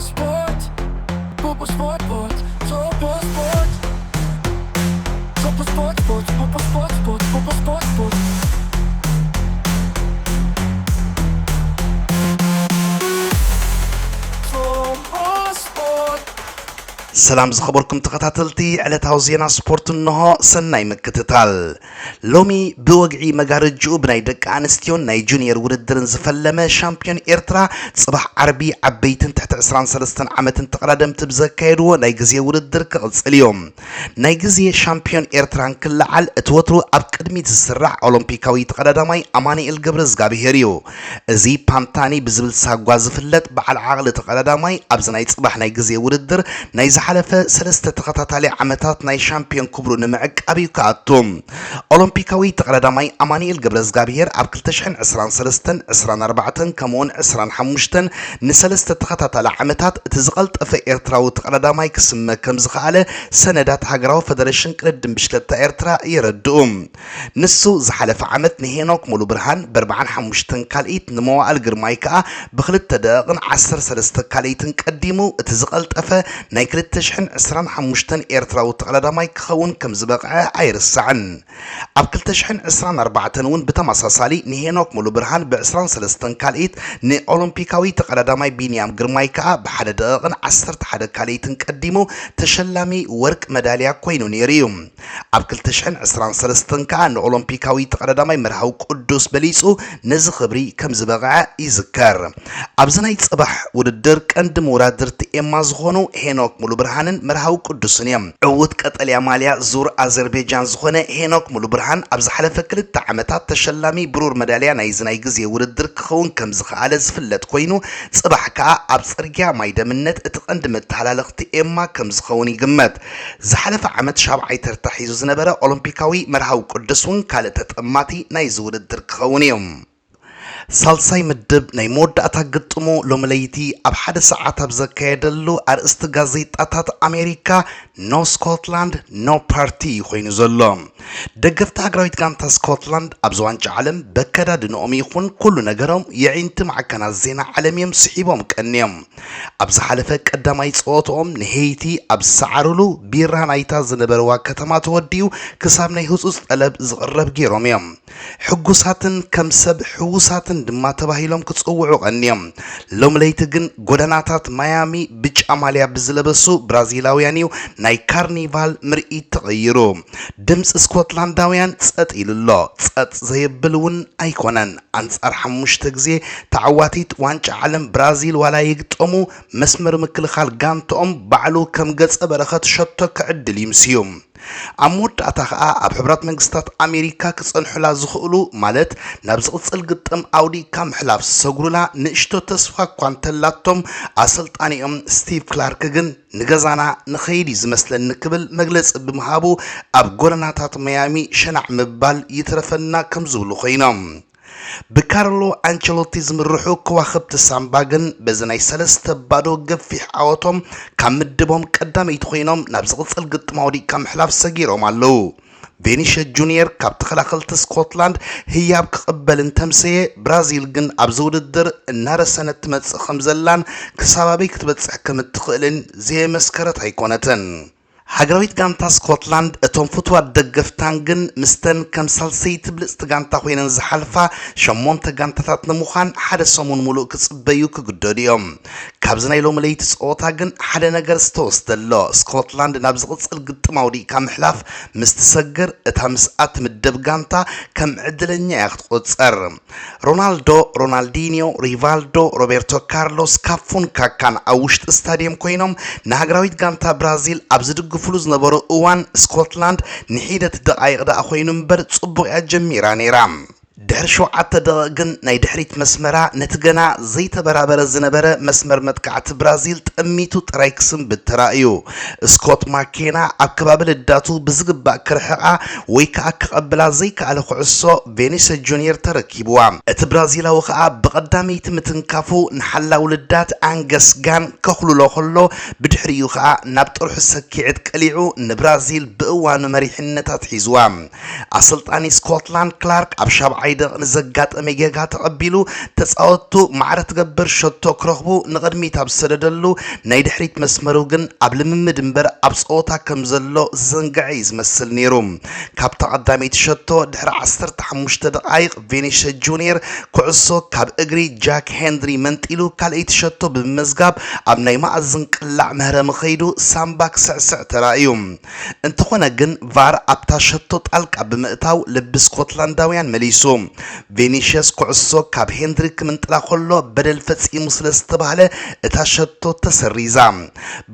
Sport, Popo Sport, Topo Sport, Topo Sport, Popo Sport, Popo Sport, Topo Sport. سلام زخبركم تقاتلتي على توزينا سبورت النها سناي مكتتال لومي بوقعي مجارجو بناي دك انستيون ناي جونيور ودرن زفلمه شامبيون إيرترا صباح عربي عبيتن تحت 23 عامتن تقرادم تبزكايدو ناي غزي ودر كقص اليوم ناي غزي شامبيون إيرترا كلعل اتوترو اب قدمي تسرع اولمبيكاوي تقرادماي اماني الجبرز غابيهريو ازي بانتاني بزبل ساغواز فلت بعل عقل تقرادماي ابزناي صباح ناي غزي ودر ناي حلفة سلسة تقاطع عمتات ناي شامبيون كبرو نمعك أبي كاتوم أولمبيكاوي تقرادماي أماني الجبرز غابير أبكل تشحن 23 كمون 25 نسلسة تقاطع عمتات تزغلت في إيرترا تقرادماي كسم كمزخالة سندات حقراو فدريشن كردم بشلت إيرترا يردوم نسو زحلف عمت نهينوك مولو برهان بربعان حموشتن كاليت نمو الجرمايكا بخلت تداغن 10 كاليتن كقديمو تزغلت أفا نايكلت تشحن 25 إيرترا وتقلداماي كخون كم زبقعه عيرسعن أبكل تشحن 24 بتماساسالي نهينوك مولو برهان ب 23 كاليت ني أولمبيكاوي تقلداماي بينيام جرمايكا بحد داغن 10 كاليتن كقديمو تشلامي ورك ميداليا كوينو نيريوم أبكل تشحن 23 كان أولمبيكاوي تقلداماي مرهاو قدوس بليسو نز خبري كم زبقعه يذكر أبزناي صباح وددر كند مرادر تيما زغونو هينوك مولو برهانن مرهاو قدوسنيم عود قطليا ماليا زور أذربيجان زخونه هينوك مولو برهان أبز حلفة كلت عمتات تشلامي برور ميداليا نايزناي غزي وددر كخون كم زخاله زفلت كوينو صباح كا أبصرجا مايدا منت اتقند متحلالق تيما كم زخوني قمت زحلفة عمت شابعي ترتحيزو زنبرة أولمبيكاوي مرهاو قدوسون كالتت أماتي نايز وددر كخونيوم سالساي مدب ناي مودأتا قطمو لومليتي اب حد ساعات بزكايدلو ارست غازيطاتات امريكا نو سكوتلاند نو بارتي خوينو زلوم دغفت هاغراويت غانتا سكوتلاند ابزوانج عالم بكداد نومي يخون كل نغرام يعينت معكنا زينا عالميم سحيبهم كنيم ابز حلفه قداماي صوتهم نهيتي ابز سعرلو بيران ايتا زنبروا كتما توديو كساب ناي حصص طلب زقرب غيروميم حغوساتن كمسب حوساتن دما تباهيلوم كصوعو قنيم لوم ليتغن غوداناتات ميامي بيچ اماليا بزلبسو برازيلاويانيو ناي كارنيفال مرئي تغيرو دمس سكوتلانداويان صط يللو صط زيبلون ايكونن انصار حمشت غزي تعواتيت وانچ عالم برازيل ولا يغطمو مسمر مكلخال غانتوم بعلو كم غص برخت شتو كعدل يمسيوم أمود أتاخا أب حبرات منغستات أمريكا كصنحلا زخؤلو مالت نابز قصل قطم أودي كام حلاف سغرولا نشتو تسفا كوانتلاتهم أسلطاني ستيف كلاركغن نغزانا نخيدي زمسلن نكبل مجلس بمهابو أب غورناتات ميامي شنع مبال يترفنا كمزولو خينام بكارلو أنشيلوتي زمرحو كواخبت سامباغن بزناي سلسة بادو قفيح عواتهم كامدبهم قدامي تخينهم نابزغط القط ماودي كام حلاف ساقيرهم علو فينيشا جونيور كاب تخلاقلت سكوتلاند هي بقبل انتمسيه برازيل جن ابزود الدر النار سنة تمتس خمزلان كسابابي كتبتس حكم التخيلن زي مسكرت هيكونتن هاجرويت غانتا سكوتلاند اتوم فتوى دغفتانغن مستن كم سالسي تبلصت غانتا خوينن زحلفا شمونت غانتات نموخان حد سمون مولو كصبيو كغدوديوم كابزناي لومليت صوتا غن حد نغر ستوستلو سكوتلاند نابز قصل قطماودي كم حلاف مستسجر اتا مسات مدب غانتا كم عدلنيا يخطقصر رونالدينيو ريفالدو روبرتو كارلوس كافون كاكان اوشت استاديوم كوينوم نهاجرويت غانتا برازيل ابزد فلوس نبرو اوان سكوتلاند نحيدة دقايق دا اخوين مبر تصبغ جميرا نيرام دهر شو عتدغن ناي دحريت مسمرا نتغنا زيت برابر الزنبره مسمر متقعت برازيل تأميتو ترايكسن بالترايو سكوت ماكينا اكبابل الداتو بزغبا كرحقا ويكا اكقبلا زيكا على خعصو فينيسا جونيور تركيبوا ات برازيلا وخا بقدامي تمتنكافو نحلا ولدات انغس غان كخلو لو خلو بدحريو خا نابطر حسكيعد قليعو نبرازيل بأوان مريحنتات حيزوا اسلطاني سكوتلاند كلارك ابشاب عيد መንደቕ ንዘጋጠመ ጌጋ ተቐቢሉ ተጻወቱ ማዕረት ገበር ሸቶ ክረኽቡ ንቕድሚት ኣብ ሰደደሉ ናይ ድሕሪት መስመሩ ግን ኣብ ልምምድ እምበር ኣብ ጸወታ ከም ዘሎ ዘንግዕ ዝመስል ነይሩ ካብ ተቐዳሚት ሸቶ ድሕሪ 15 ደቂቕ ቪኒሽስ ጁኒየር ኩዕሶ ካብ እግሪ ጃክ ሄንድሪ መንጢሉ ካልአይቲ ሸቶ ብምዝጋብ ኣብ ናይ ማዕዝን ቅላዕ ምህረም ኸይዱ ሳምባክ ስዕስዕ ተራእዩ እንተኾነ ግን ቫር ኣብታ ሸቶ ጣልቃ ብምእታው ልቢ ስኮትላንዳውያን መሊሱ ቪኒሽስ ኩዕሶ ካብ ሄንድሪ ክምንጥላ ከሎ በደል ፈጺሙ ስለ ዝተባህለ እታ ሸቶ ተሰሪዛ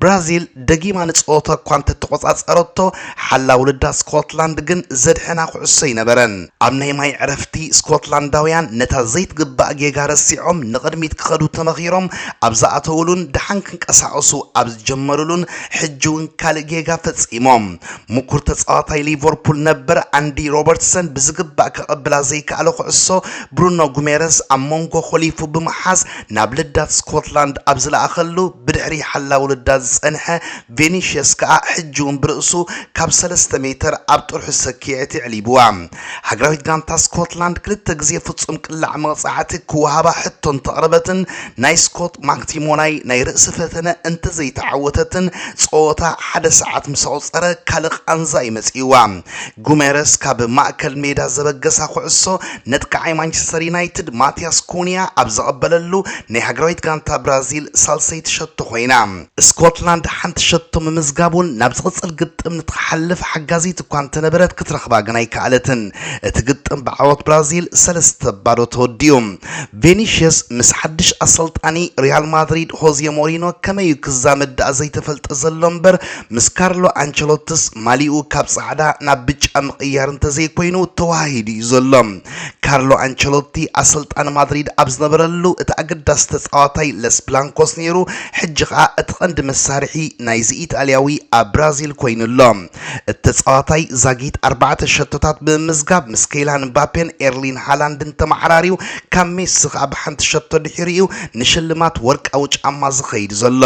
ብራዚል ደጊማ ንጸወታ እኳ እንተተቆጻጸረቶ ሓላ ውልዳ ስኮትላንድ ግን ዘድሕና ኩዕሶ ይነበረን ኣብ ናይ ማይ ዕረፍቲ ስኮትላንዳውያን ነታ ዘይትግባእ ጌጋ ረሲዖም ንቕድሚት ክኸዱ ተመኺሮም ኣብ ዝኣተውሉን ድሓን ክንቀሳቐሱ ኣብ ዝጀመሩሉን ሕጂ እውን ካልእ ጌጋ ፈጺሞም ምኩር ተጻዋታይ ሊቨርፑል ነበር አንዲ ሮበርትሰን ብዝግባእ ከቐብላ ዘይከኣለ ኩዕሶ ብሩኖ ጉሜረስ ኣብ መንጎ ኾሊፉ ብምሓዝ ናብ ልዳት ስኮትላንድ ኣብ ዝለኣኸሉ ብድሕሪ ሓላ ውልዳት ዝጸንሐ ቪኒሽስ ከዓ ሕጂ እውን ብርእሱ ካብ 3 ሜትር ኣብ ጥርሑ ሰኪዔት ይዕሊብዋ ሃገራዊት ጋንታ ስኮትላንድ ክልተ ግዜ ፍጹም ቅላዕ መቕጻዕቲ ክወሃባ ሕቶን ተቕርበትን ናይ ስኮት ማክቲሞናይ ናይ ርእሲ ፈተነ እንተዘይተዓወተትን ጸወታ 1 ሰዓት ምስ ኣቁፀረ ካልእ ቃንዛ ይመጽእዋ ጉሜረስ ካብ ማእከል ሜዳ ዘበገሳ ኩዕሶ ነጥቃዓይ ማንቸስተር ዩናይትድ ማቲያስ ኩኒያ ኣብ ዘቐበለሉ ናይ ሃገራዊት ጋንታ ብራዚል ሳልሰይቲ ሸቶ ኮይና ስኮትላንድ ሓንቲ ሸቶ ምምዝጋቡን ናብ ዝቕጽል ግጥም ንትሓልፍ ሓጋዚት እኳ እንተነበረት ክትረኽባ ግን ኣይከኣለትን እቲ ግጥም ብዓወት ብራዚል 3-0 ተወዲኡ ቪኒሽስ ምስ ሓድሽ ኣሰልጣኒ ሪያል ማድሪድ ሆዜ ሞሪኖ ከመይ ክዛመድ ዘይተፈልጠ ዘሎ እምበር ምስ ካርሎ አንቸሎቲስ ማሊኡ ካብ ጻዕዳ ናብ ብጫ ምቕያር እንተዘይኮይኑ ተዋሂዱ እዩ ዘሎ ካርሎ አንቸሎቲ ኣሰልጣኒ ማድሪድ ኣብ ዝነበረሉ እቲ ኣገዳሲ ተጻዋታይ ለስ ብላንኮስ ነይሩ ሕጂ ከዓ እቲ ቀንዲ መሳርሒ ናይዚ ኢጣልያዊ ኣብ ብራዚል ኮይኑሎ እቲ ተጻዋታይ ዛጊት 4 ሸቶታት ብምዝጋብ ምስ ኬይላን ምባፔን ኤርሊን ሃላንድን ተማዕራሪው ካብ ሜሲ ከዓ ብሓንቲ ሸቶ ድሕሪኡ ንሽልማት ወርቃዊ ጫማ ዝኸይድ ዘሎ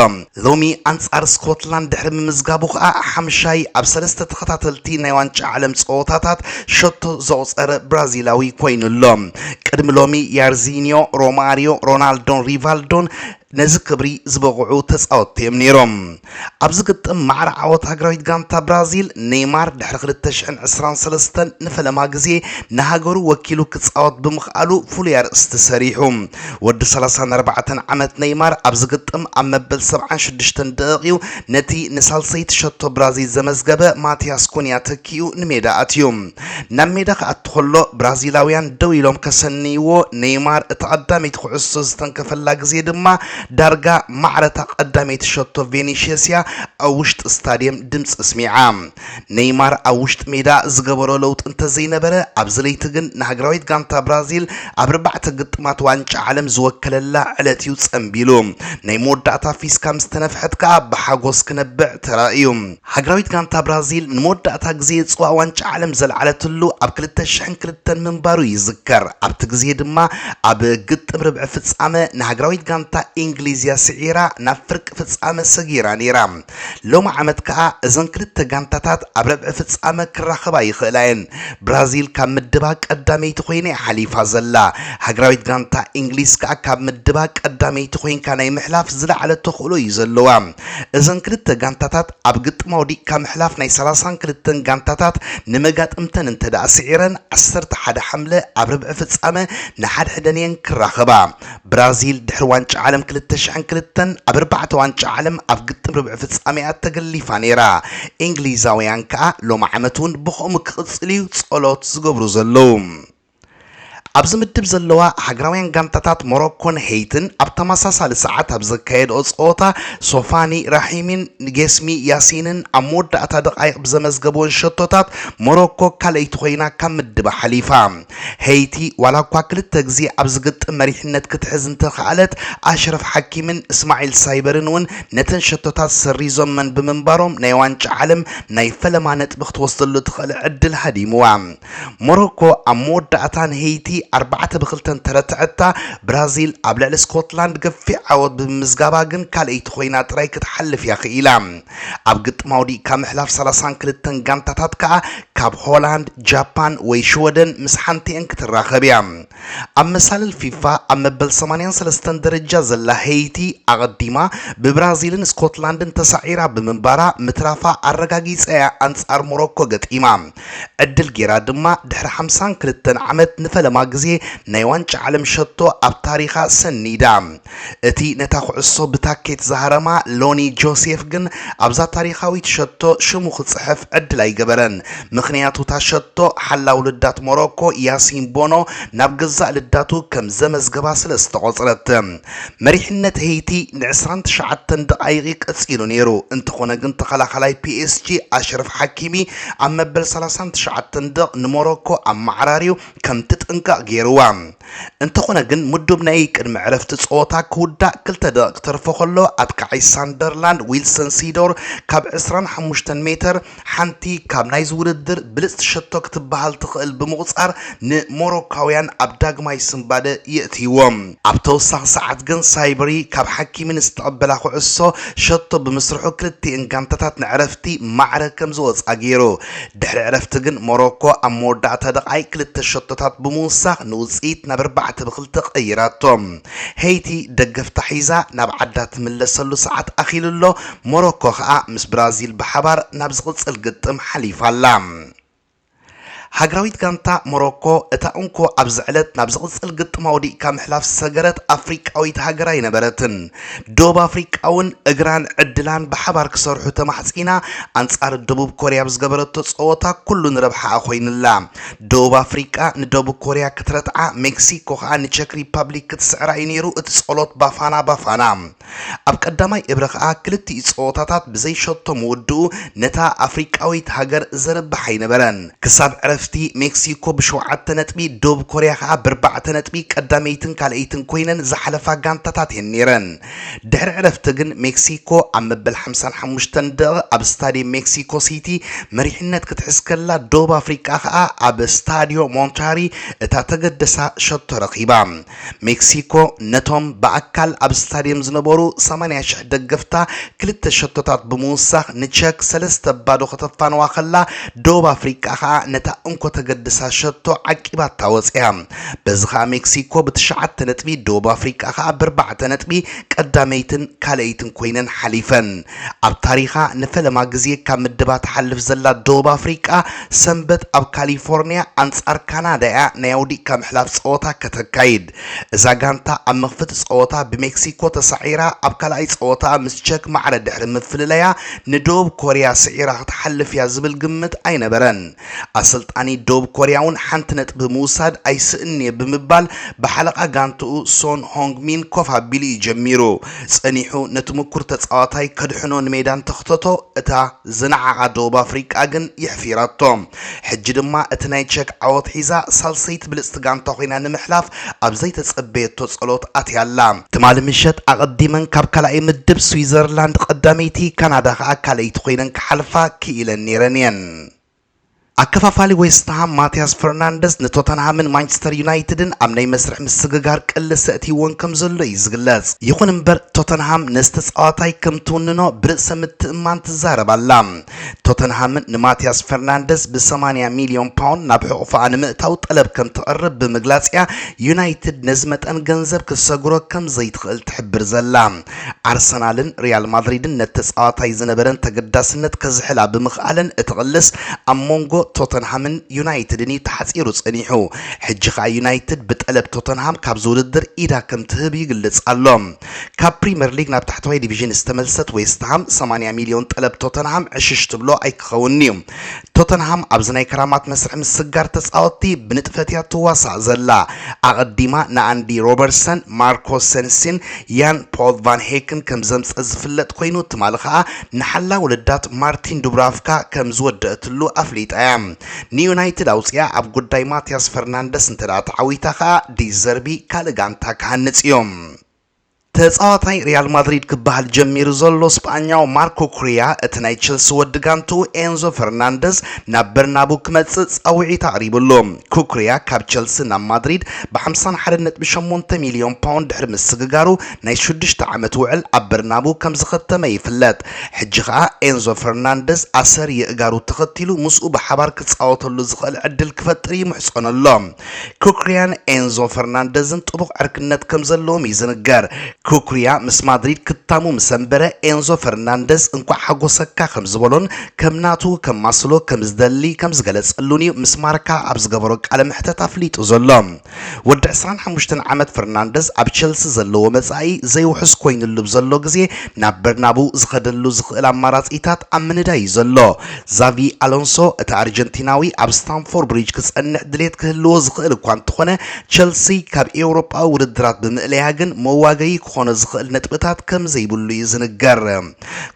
ሎሚ ኣንጻር ስኮትላንድ ድሕሪ ምምዝጋቡ ከዓ ሓምሻይ ኣብ 3 ተኸታተልቲ ናይ ዋንጫ ዓለም ጸወታታት ሸቶ ዘቁፀረ ብራዚላዊ ኮይኑሎ ቅድሚ ሎሚ ያርዚኒዮ ሮማሪዮ ሮናልዶን ሪቫልዶን ነዚ ክብሪ ዝበቕዑ ተጻወትዮም ነይሮም ኣብዚ ግጥም ማዕረ ዓወት ሃገራዊት ጋንታ ብራዚል ኔይማር ድሕሪ 2023 ንፈለማ ግዜ ንሃገሩ ወኪሉ ክጻወት ብምኽኣሉ ፍሉይ ኣርእስቲ ሰሪሑ ወዲ 34 ዓመት ኔይማር ኣብዚ ግጥም ኣብ መበል 76 ደቂቑ ነቲ ንሳልሰይቲ ሸቶ ብራዚል ዘመዝገበ ማቲያስ ኩኒያ ተኪኡ ንሜዳ ኣትዩ ናብ ሜዳ ክኣቱ ከሎ ብራዚላውያን ደው ኢሎም ከሰንይዎ ኔይማር እቲ ቀዳመይቲ ኩዕሶ ዝተንከፈላ ግዜ ድማ ዳርጋ ማዕረታ ቀዳመይቲ ሸቶ ቪኒሽስያ ኣብ ውሽጢ ስታዲየም ድምፂ ስሚዓ ኔይማር ኣብ ውሽጢ ሜዳ ዝገበሮ ለውጥ እንተዘይነበረ ኣብ ዝለይቲ ግን ንሃገራዊት ጋንታ ብራዚል ኣብ 4 ግጥማት ዋንጫ ዓለም ዝወከለላ ዕለት እዩ ጸንቢሉ ናይ መወዳእታ ፊስካ ምስ ተነፍሐት ከዓ ብሓጎስ ክነብዕ ተራእዩ ሃገራዊት ጋንታ ብራዚል ንመወዳእታ ግዜ ጽዋ ዋንጫ ዓለም ዘለዓለትሉ ኣብ 2002 ምንባሩ ይዝከር ኣብቲ ግዜ ድማ ኣብ ግጥም ርብዕ ፍጻመ ንሃገራዊት ጋንታ እንግሊዝያ ስዒራ ናብ ፍርቂ ፍጻመ ሰጊራ ነይራ ሎሚ ዓመት ከዓ እዘን ክልተ ጋንታታት ኣብ ረብዕ ፍጻመ ክራኸባ ይኽእላየን ብራዚል ካብ ምድባ ቀዳመይቲ ኮይና ሓሊፋ ዘላ ሃገራዊት ጋንታ እንግሊዝ ከዓ ካብ ምድባ ቀዳመይቲ ኮይንካ ናይ ምሕላፍ ዝለዓለ ተኽእሎ እዩ ዘለዋ እዘን ክልተ ጋንታታት ኣብ ግጥም ወዲቕካ ምሕላፍ ናይ 32 ጋንታታት ንመጋጥምተን እንተደኣ ስዒረን 11 ሓምለ ኣብ ረብዕ ፍጻመ ንሓድሕደንየን ክራኸባ ብራዚል ድሕሪ ዋንጫ ዓለም 2002 ኣብ 4 ዋንጫ ዓለም ኣብ ግጥም ርብዕ ፍጻሜያት ተገሊፋ ነይራ እንግሊዛውያን ከዓ ሎሚ ዓመት እውን ብኸምኡ ክቕጽል እዩ ጸሎት ዝገብሩ ዘለዉ ኣብዚ ምድብ ዘለዋ ሃገራውያን ጋንታታት ሞሮኮን ሄይትን ኣብ ተመሳሳሊ ሰዓት ኣብ ዘካየድኦ ጸወታ ሶፋኒ ራሂሚን ጌስሚ ያሲንን ኣብ መወዳእታ ደቃይቕ ብዘመዝገበውን ሸቶታት ሞሮኮ ካልአይቲ ኮይና ካብ ምድባ ሓሊፋ ሄይቲ ዋላ እኳ ክልተ ግዜ ኣብ ዝግጥም መሪሕነት ክትሕዝ እንተኸኣለት ኣሽረፍ ሓኪምን እስማዒል ሳይበርን እውን ነተን ሸቶታት ሰሪዞመን ብምንባሮም ናይ ዋንጫ ዓለም ናይ ፈለማ ነጥቢ ክትወስደሉ ትኽእል ዕድል ሃዲምዋ ሞሮኮ ኣብ መወዳእታ ንሄይቲ 4-2 ተረትዕታ ብራዚል ኣብ ልዕሊ ስኮትላንድ ገፊዕ ዓወት ብምዝጋባ ግን ካልአይቲ ኮይና ጥራይ ክትሓልፍ ያኽኢላ ኣብ ግጥማውዲ ካብ ምሕላፍ 32 ጋንታታት ከዓ ካብ ሆላንድ ጃፓን ወይ ሽወደን ምስ ሓንቲአን ክትራኸብ እያ ኣብ መሳልል ፊፋ ኣብ መበል 83 ደረጃ ዘላ ሄይቲ ኣቐዲማ ብብራዚልን ስኮትላንድን ተሳዒራ ብምንባራ ምትራፋ ኣረጋጊፀ ኣንጻር ሞሮኮ ገጢማ ዕድል ጌራ ድማ ድሕሪ 52 ዓመት ንፈለማ ግዜ ናይ ዋንጫ ዓለም ሸቶ ኣብ ታሪኻ ሰኒዳ እቲ ነታ ኩዕሶ ብታኬት ዝሃረማ ሎኒ ጆሴፍ ግን ኣብዛ ታሪኻዊት ሸቶ ሽሙ ክጽሕፍ ዕድል ኣይገበረን ምኽንያቱ ታ ሸቶ ሓላው ልዳት ሞሮኮ ያሲን ቦኖ ናብ ገዛእ ልዳቱ ከም ዘመዝገባ ስለ ዝተቆጽረት መሪሕነት ሄይቲ ን29 ደቂቕ ቀጺሉ ነይሩ እንተኾነ ግን ተኸላኻላይ PSG ኣሽረፍ ሐኪሚ ኣብ መበል 39 ደቂቕ ንሞሮኮ ኣብ ማዕራሪው ከም ትጥንቀቕ ገይሩዋ እንተኾነ ግን ምዱብ ናይ ቅድሚ ዕረፍቲ ጾታ ክውዳእ 2 ደቂቕ ተርፎ ከሎ ኣጥቃዓይ ሳንደርላንድ ዊልሰን ሲዶር ካብ 25 ሜትር ሓንቲ ካብ ናይ ዝውድድር ብልጽቲ ሸቶ ክትበሃል ትኽእል ብምቁጻር ንሞሮካውያን ኣብ ዳግማይ ስምባደ የእትይዎም ኣብ ተወሳኺ ሰዓት ግን ሳይበሪ ካብ ሐኪምን ዝተቐበላ ኩዕሶ ሸቶ ብምስርሑ ክልቲአን ጋንታታት ንዕረፍቲ ማዕረ ከም ዝወጻ ገይሩ ድሕሪ ዕረፍቲ ግን ሞሮኮ ኣብ መወዳእታ ደቃይ 2 ሸቶታት ብምውሳኽ ንውጽኢት ናብ 4-2 ቀይራቶም ሄይቲ ደገፍታ ሒዛ ናብ ዓዳ ትምለሰሉ ሰዓት ኣኺሉሎ ሞሮኮ ከዓ ምስ ብራዚል ብሓባር ናብ ዝቕጽል ግጥም ሓሊፋላ ሃገራዊት ጋንታ ሞሮኮ እታ እንኮ ኣብ ዝዕለት ናብ ዝቕጽል ግጥማውዲ ካብ ምሕላፍ ሰገረት ኣፍሪቃዊት ሃገራ ይነበረትን ደቡብ ኣፍሪቃውን እግራን ዕድላን ብሓባር ክሰርሑ ተማሕጺና ኣንጻር ደቡብ ኮርያ ብዝገበረቶ ጸወታ ኩሉ ንረብሓ ኮይኑላ ደቡብ ኣፍሪቃ ንደቡብ ኮርያ ክትረትዓ ሜክሲኮ ከዓ ንቼክ ሪፐብሊክ ክትስዕራ ነይሩ እቲ ጸሎት ባፋና ኣብ ቀዳማይ እብረ ከዓ ክልቲኡ ጸወታታት ብዘይ ሸቶ ምውድኡ ነታ ኣፍሪቃዊት ሃገር ዘረብሓ ይነበረን ክሳብ ዕረፍቲ ሜክሲኮ ብ7 ነጥቢ ደቡብ ኮርያ ከዓ ብ4 ነጥቢ ቀዳመይትን ካልአይትን ኮይነን ዝሓለፋ ጋንታታት የነረን ድሕሪ ዕረፍቲ ግን ሜክሲኮ ኣብ መበል 55 ደቂቕ ኣብ ስታዲየም ሜክሲኮ ሲቲ መሪሕነት ክትሕዝከላ ደቡብ ኣፍሪቃ ከዓ ኣብ ስታዲዮ ሞንታሪ እታ ተገደሳ ሸቶ ረኺባ ሜክሲኮ ነቶም በኣካል ኣብ ስታዲየም ዝነበሩ 80,000 ደገፍታ 2 ሸቶታት ብምውሳኽ ንቼክ 3-0 ከተፋንዋ ከላ ደቡብ ኣፍሪቃ ከዓ ነታ እንኮ ተገደሳ ሸቶ ዓቂባት ታወጽያ በዝኻ ሜክሲኮ ብ9 ነጥቢ ደቡብ ኣፍሪቃ ከዓ ብ4 ነጥቢ ቀዳመይትን ካልአይትን ኮይነን ሓሊፈን ኣብ ታሪኻ ንፈለማ ግዜ ካብ ምድባት ሓልፍ ዘላ ደቡብ ኣፍሪቃ ሰንበት ኣብ ካሊፎርኒያ ኣንጻር ካናዳ ናይ ኣውዲካ ምሕላፍ ጸወታ ከተካይድ እዛ ጋንታ ኣብ መኽፈቲ ጸወታ ብሜክሲኮ ተሳዒራ ኣብ ካልኣይ ጸወታ ምስ ቼክ ማዕረ ድሕሪ ምፍልለያ ንደቡብ ኮርያ ስዒራ ክትሓልፍ ያ ዝብል ግምት ኣይነበረን ኣሰልጣኒ ደቡብ ኮርያውን ሓንቲ ነጥቢ ምውሳድ ኣይስእኒ ብምባል ብሓለቃ ጋንትኡ ሶን ሆንግሚን ኮፍ ኣቢሉ ጀሚሩ ጸኒሑ ነቲ ምኩር ተጻዋታይ ከድሕኖ ንሜዳን ተኽተቶ እታ ዝነዓቓ ደቡብ ኣፍሪቃ ግን ይሕፊራቶ ሕጂ ድማ እቲ ናይ ቼክ ዓወት ሒዛ ሳልሰይቲ ብልጽቲ ጋንታ ኮይና ንምሕላፍ ኣብ ዘይተጸበየቶ ጸሎት ኣትያላ ትማሊ ምሸት ኣቐዲመን ካብ ካልኣይ ምድብ ስዊዘርላንድ ቀዳመይቲ ካናዳ ከዓ ካልአይቲ ኮይነን ክሓልፋ ክኢለን ነይረን እየን ኣከፋፋሊ ዌስትሃም ማቲያስ ፈርናንደስ ንቶተንሃምን ማንቸስተር ዩናይትድን ኣብ ናይ መስርሕ ምስግጋር ቅልስ እትይዎን ከም ዘሎ ይዝግለጽ ይኹን እምበር ቶተንሃም ነስተጻዋታይ ከም ትውንኖ ብርእሰ ምትእማን ትዛረባላ ቶተንሃምን ንማቲያስ ፈርናንደስ ብ80 ሚልዮን ፓውንድ ናብ ሕቑፋ ንምእታው ጠለብ ከም ትቐርብ ብምግላጽያ ዩናይትድ ነዚ መጠን ገንዘብ ክሰግሮ ከም ዘይትኽእል ትሕብር ዘላ ኣርሰናልን ሪያል ማድሪድን ነተጻዋታይ ዝነበረን ተገዳስነት ከዝሕላ ብምኽኣለን እትቕልስ ኣብ ሞንጎ ቶተንሃምን ዩናይትድን ተሓጺሩ ጸኒሑ ሕጂ ከዓ ዩናይትድ ብጠለብ ቶተንሃም ካብ ዝውድድር ኢዳ ከም ትህብ ይግለጽ ኣሎ ካብ ፕሪምየር ሊግ ናብ ታሕተዋይ ዲቪዥን ዝተመልሰት ዌስትሃም 80 ሚልዮን ጠለብ ቶተንሃም ዕሽሽ ትብሎ ኣይክኸውን እዩ ቶተንሃም ኣብዚ ናይ ከራማት መስርሕ ምስጋር ተጻወቲ ብንጥፈት እያ ትዋሳእ ዘላ ኣቐዲማ ንኣንዲ ሮበርትሰን ማርኮ ሰንሲን ያን ፖል ቫን ሄክን ከም ዘምጽእ ዝፍለጥ ኮይኑ ትማሊ ከዓ ንሓላ ውልዳት ማርቲን ዱብራፍካ ከም ዝወደአትሉ ኣፍሊጣ ንዩናይትድ ኣውፅያ ኣብ ጉዳይ ማቲያስ ፈርናንደስ እንተዳ ተዓዊታ ከዓ ዲዘርቢ ካልእ ጋንታ ክሃንጽ እዮም ተጻዋታይ ሪያል ማድሪድ ክባሃል ጀሚሩ ዘሎ ስፓኛው ማርኮ ኩሪያ እቲ ናይ ቸልሲ ወዲ ጋንቱ ኤንዞ ፈርናንደዝ ናብ በርናቡ ክመጽእ ጻውዒት ኣቕሪብሎ ኩሪያ ካብ ቸልሲ ናብ ማድሪድ ብ51.8 ሚልዮን ፓውንድ ድሕሪ ምስግጋሩ ናይ 6 ዓመት ውዕል ኣብ በርናቡ ከም ዝኸተመ ይፍለጥ ሕጂ ኸኣ ኤንዞ ፈርናንደዝ ኣሰር ይእጋሩ ተኸቲሉ ምስኡ ብሓባር ክጻወተሉ ዝኽእል ዕድል ክፈጥር ይምሕጸነሎ ኩሪያን ኤንዞ ፈርናንደዝን ጥቡቕ ዕርክነት ከም ዘለዎም ይዝንገር ኩሪያ ምስ ማድሪድ ክታሙ ምሰንበረ ኤንዞ ፈርናንደዝ እንኳ ሓጎሰካ ከም ዝበሎን ከም ናቱ ከም ማስሎ ከም ዝደሊ ከም ዝገለጸሉኒ ምስ ማርካ ኣብ ዝገበሮ ቃለ ምሕተት ኣፍሊጡ ዘሎ ወዲ 25 ዓመት ፈርናንደዝ ኣብ ቸልሲ ዘለዎ መጻኢ ዘይውሕስ ኮይኑሉ ዘሎ ግዜ ናብ በርናቡ ዝኸደሉ ዝኽእል ኣማራጺታት ኣብ ምንዳይ ዘሎ ዛቪ አሎንሶ እቲ ኣርጀንቲናዊ ኣብ ስታንፎርድ ብሪጅ ክጸንሕ ድሌት ክህልዎ ዝኽእል እኳ እንተኾነ ቸልሲ ካብ ኤውሮጳዊ ውድድራት ብምእለያ ግን መዋገይ ኮነ ዝኽእል ነጥብታት ከም ዘይብሉ ይዝንገር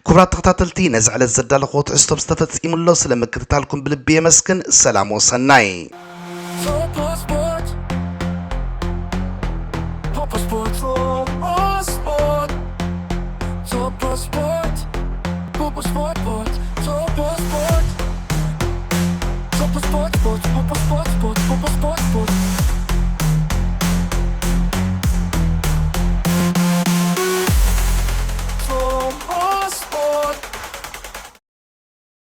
ክቡራት ተኸታተልቲ ነዚ ዕለት ዘዳለኽዎ ትሕዝቶ ዝተፈጺሙሎ ስለምክትታልኩም ብልቢ የመስግን ሰላም ወሰናይ